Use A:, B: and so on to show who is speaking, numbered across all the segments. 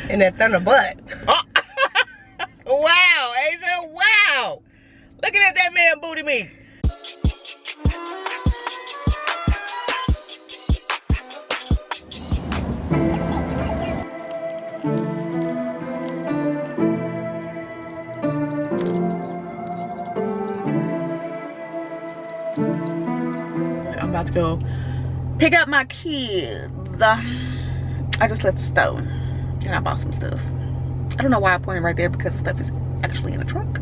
A: And that thunder butt.
B: Oh. Wow, Asia, wow. Looking at that man booty meat. I'm about to go pick up my kids. I just left the store and I bought some stuff. I don't know why I pointed right there because the stuff is actually in the trunk.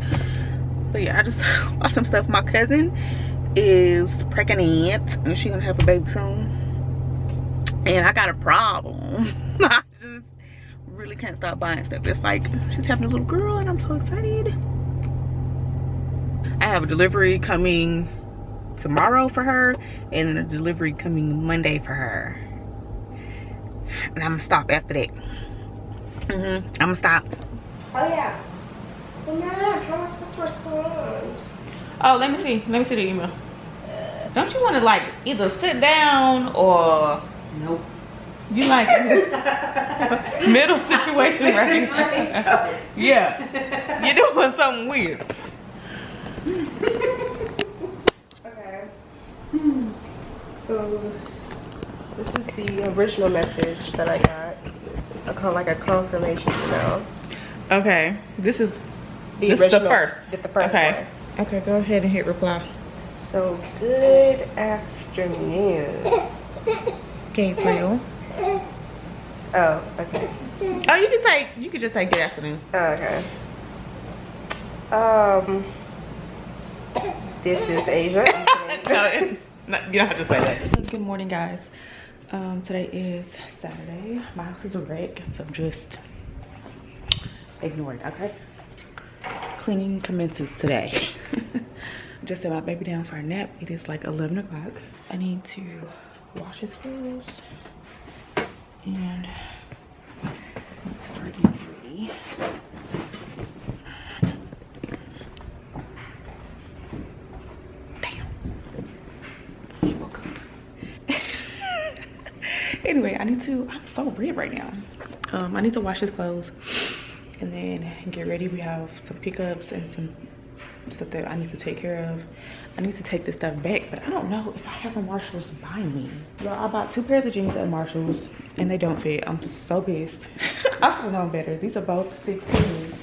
B: But yeah, I just bought some stuff. My cousin is pregnant and she's gonna have a baby soon. And I got a problem. I just really can't stop buying stuff. It's like she's having a little girl and I'm so excited. I have a delivery coming tomorrow for her and a delivery coming Monday for her. And I'm gonna stop after that. I'm gonna stop.
A: Oh yeah. So now, how am I supposed to respond?
B: Oh, let me see the email. Don't you want to like either sit down or
A: Nope.
B: you like middle situation, right? Yeah, you're doing something weird.
A: Okay. So this is the original message that I got. I call like a confirmation email.
B: Okay, this is
A: The
B: the first.
A: The first
B: Okay.
A: one.
B: Okay, go ahead and hit reply.
A: So good afternoon.
B: Gabriel.
A: Oh, okay.
B: Oh, you could just say good afternoon.
A: Oh, okay. This is Asia.
B: No, you don't have to say that. Good morning, guys. Today is Saturday. My house is a wreck, so just ignore it, okay? Cleaning commences today. Just set my baby down for a nap. It is like 11 o'clock. I need to wash his clothes and start getting ready. Anyway, I'm so red right now. I need to wash his clothes and then get ready. We have some pickups and some stuff that I need to take care of. I need to take this stuff back, but I don't know if I have a Marshalls by me. Y'all, I bought 2 pairs of jeans at Marshalls and they don't fit. I'm so pissed. I should have known better. These are both 16s.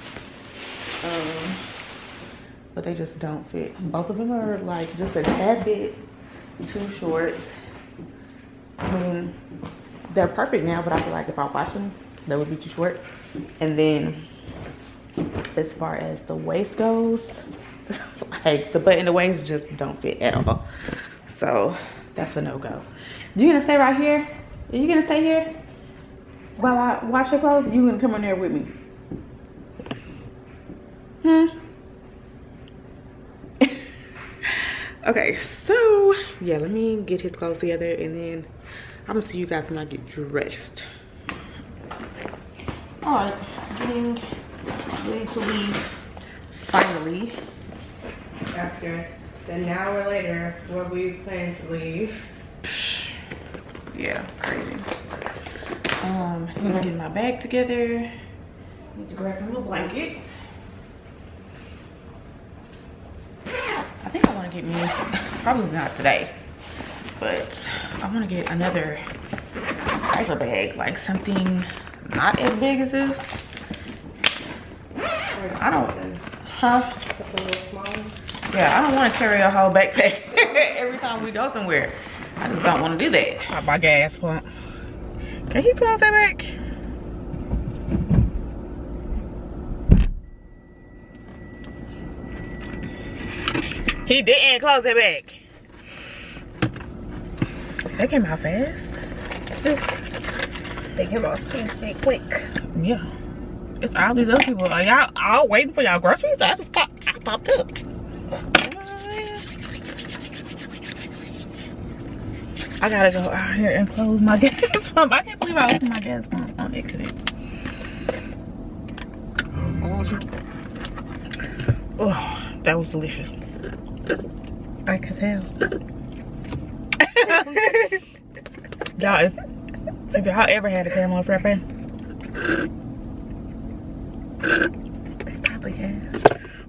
B: But they just don't fit. Both of them are like just a tad bit too short. I mean, they're perfect now, but I feel like if I wash them, they would be too short. And then as far as the waist goes, like the butt and the waist just don't fit at all. So that's a no-go. You gonna stay right here? Are you gonna stay here while I wash your clothes? You gonna come in there with me? Okay, so yeah, let me get his clothes together and then I'm gonna see you guys when I get dressed. All right, getting ready to leave finally.
A: After an hour later, where we plan to leave.
B: Yeah, crazy. I'm getting my bag together. Need to grab a little blanket. I think I want to get me, probably not today, but I want to get another diaper bag, like something not as big as this. I don't,
A: Something a little smaller.
B: yeah, I don't want to carry a whole backpack every time we go somewhere. I just don't want to do that. At my gas pump. Can he close that back? He didn't close it back. That came out fast.
A: They came out speed quick.
B: Yeah. It's all these other people. Are y'all all waiting for y'all groceries? I popped up. I gotta go out here and close my gas pump. I can't believe I opened my gas pump on accident. Oh, that was delicious. I can tell. Y'all, if y'all ever had a caramel frappe,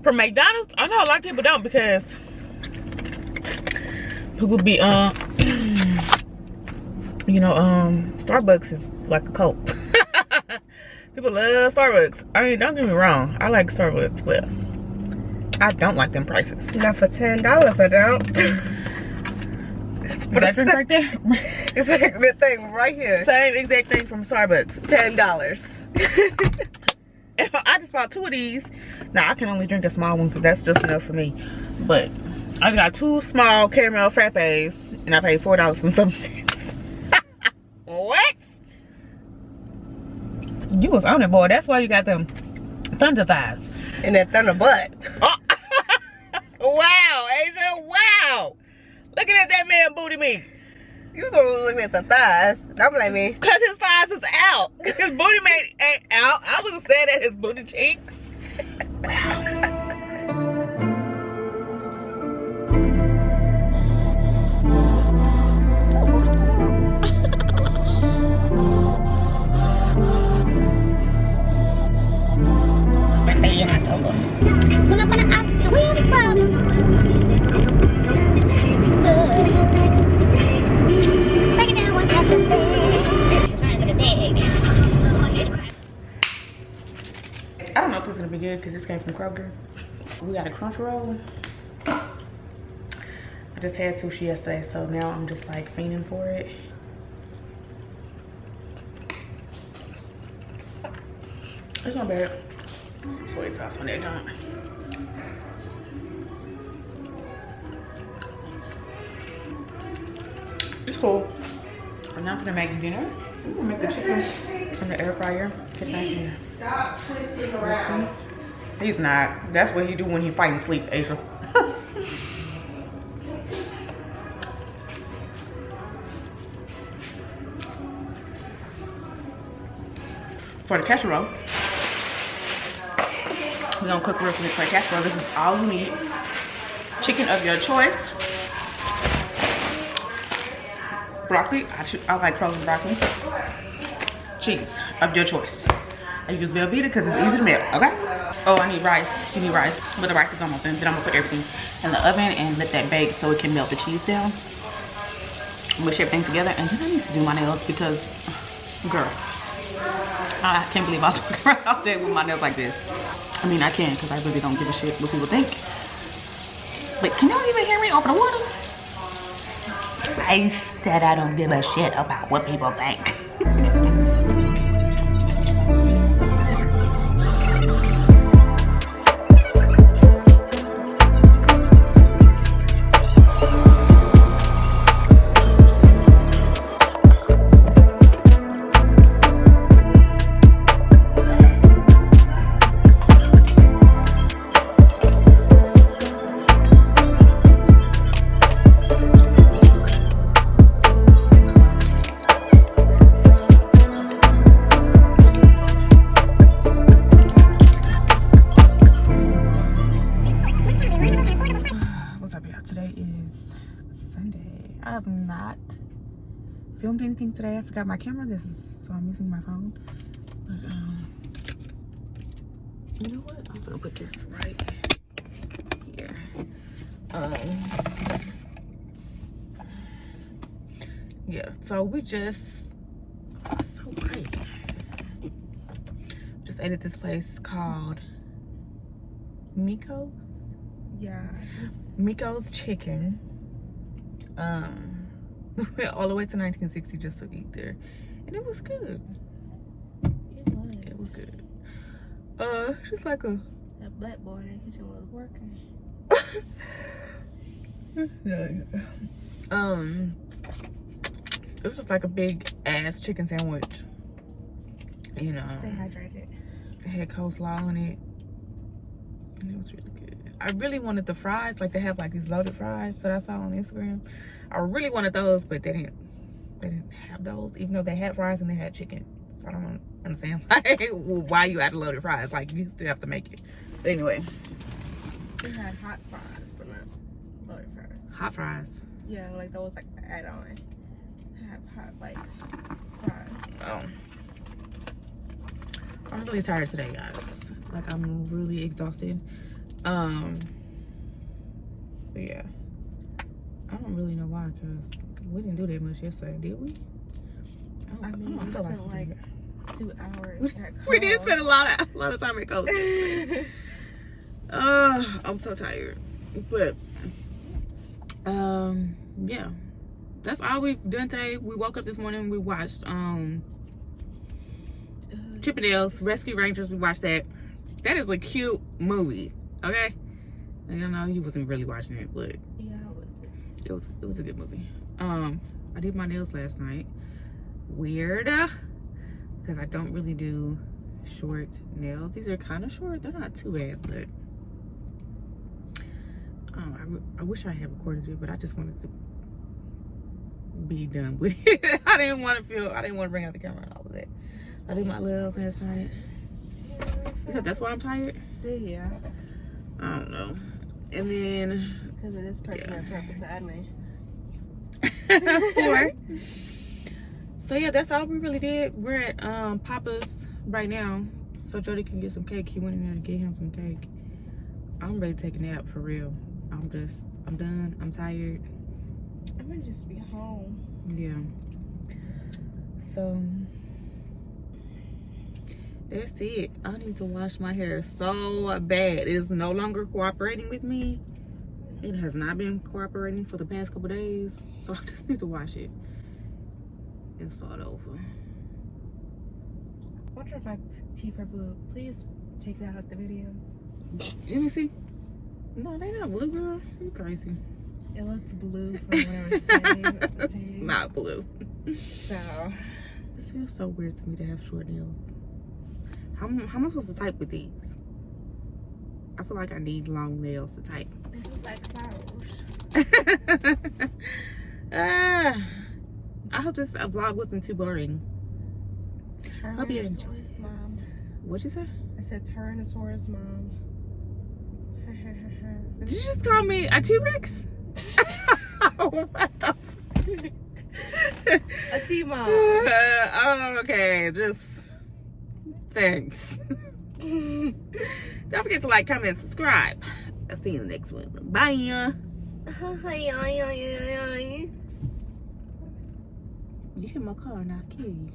B: from McDonald's? I know a lot of people don't because people be you know, Starbucks is like a cult. People love Starbucks. I mean, don't get me wrong, I like Starbucks, but I don't like them prices.
A: Not for $10, I don't.
B: But that's right there.
A: It's a good thing right here.
B: Same exact thing from Starbucks.
A: $10.
B: I just bought 2 of these. Now I can only drink a small one because that's just enough for me. But I got 2 small caramel frappes and I paid $4 and some cents. What? You was on it, boy. That's why you got them thunder thighs.
A: And that thunder butt.
B: Oh. Wow, Asia, wow. Looking at that man booty meat.
A: You gonna look at the thighs. Don't blame me.
B: Cause his thighs is out. His booty meat ain't out. I was staring at his booty cheeks. Wow. I don't know if this is gonna be good because this came from Kroger. We got a crunch roll. I just had sushi yesterday, so now I'm just like fiending for it. It's not bad. Some soy sauce on that, don't. It's cool. I'm not gonna make dinner. I'm gonna make the chicken from the air fryer.
A: Stop twisting around.
B: He's not. That's what he do when he fighting sleep, Asia. For the casserole, we're gonna cook real quick for the casserole. This is all you need. Chicken of your choice. Broccoli, I like frozen broccoli. Cheese of your choice. I use Velveeta because it's easy to melt, okay? Oh, I need rice. You need rice. But the rice is almost done. Then I'm gonna put everything in the oven and let that bake so it can melt the cheese down. Mush everything together. And then I need to do my nails because, girl, I can't believe I was walking around out there with my nails like this. I mean, I can because I really don't give a shit what people think. But can y'all even hear me over the water? I said I don't give a shit about what people think. Filmed anything today. I forgot my camera. So I'm using my phone. But you know what? I'm gonna put this right here. Yeah. So we just so great. Just ate at this place called Miko's.
A: Yeah.
B: Miko's Chicken. We went all the way to 1960 just to eat there, and it was good. It was good. Just like a
A: that black boy in the kitchen was working.
B: It was just like a big ass chicken sandwich. You know,
A: Stay hydrated.
B: it had coleslaw on it, and it was really good. I really wanted the fries, like they have like these loaded fries that I saw on Instagram. I really wanted those, but they didn't have those, even though they had fries and they had chicken. So I don't understand like why you add loaded fries. Like you still have to make it. But anyway,
A: They had hot fries, but not loaded fries.
B: hot fries.
A: Yeah, like those like add-on. They have hot like fries.
B: Oh, I'm really tired today, guys. Like I'm really exhausted. But yeah, I don't really know why, because we didn't do that much yesterday, did we?
A: I mean, we spent like 2 hours at
B: we did spend a lot of time at Coast. I'm so tired. But yeah, that's all we've done today. We woke up this morning, we watched Chip and Dale's Rescue Rangers. We watched that. That is a cute movie, okay? And you know, you wasn't really watching it, but
A: yeah,
B: it was a good movie. I did my nails last night. Weird, because I don't really do short nails. These are kind of short. They're not too bad, but I wish I had recorded it, but I just wanted to be done with it. I didn't want to bring out the camera and all of that. I did my nails last night. You said that's why I'm tired?
A: Yeah.
B: I don't know. And then
A: Because of this person that's right beside me.
B: 4. So yeah, that's all we really did. We're at Papa's right now, so Jody can get some cake. He went in there to get him some cake. I'm ready to take a nap for real. I'm done. I'm tired.
A: I'm gonna just be home.
B: Yeah. So that's it. I need to wash my hair so bad. It is no longer cooperating with me. It has not been cooperating for the past couple days, so I just need to wash it and start over.
A: I wonder if my teeth are blue. Please take that out the video.
B: Let me see. No, they not blue, girl. You crazy.
A: It looks blue from what I was saying.
B: It's not blue.
A: So
B: This feels so weird to me to have short nails. How am I supposed to type with these? I feel like I need long nails to type.
A: they look like flowers.
B: I hope this vlog wasn't too boring. Hope you enjoyed.
A: Tyrannosaurus mom.
B: What'd you say?
A: I said Tyrannosaurus mom.
B: Did you just call me a T-Rex? What the
A: A T-mom.
B: okay, just thanks. Don't forget to like, comment, subscribe. I'll see you in the next one. Bye. You hit my car and I'll kill you.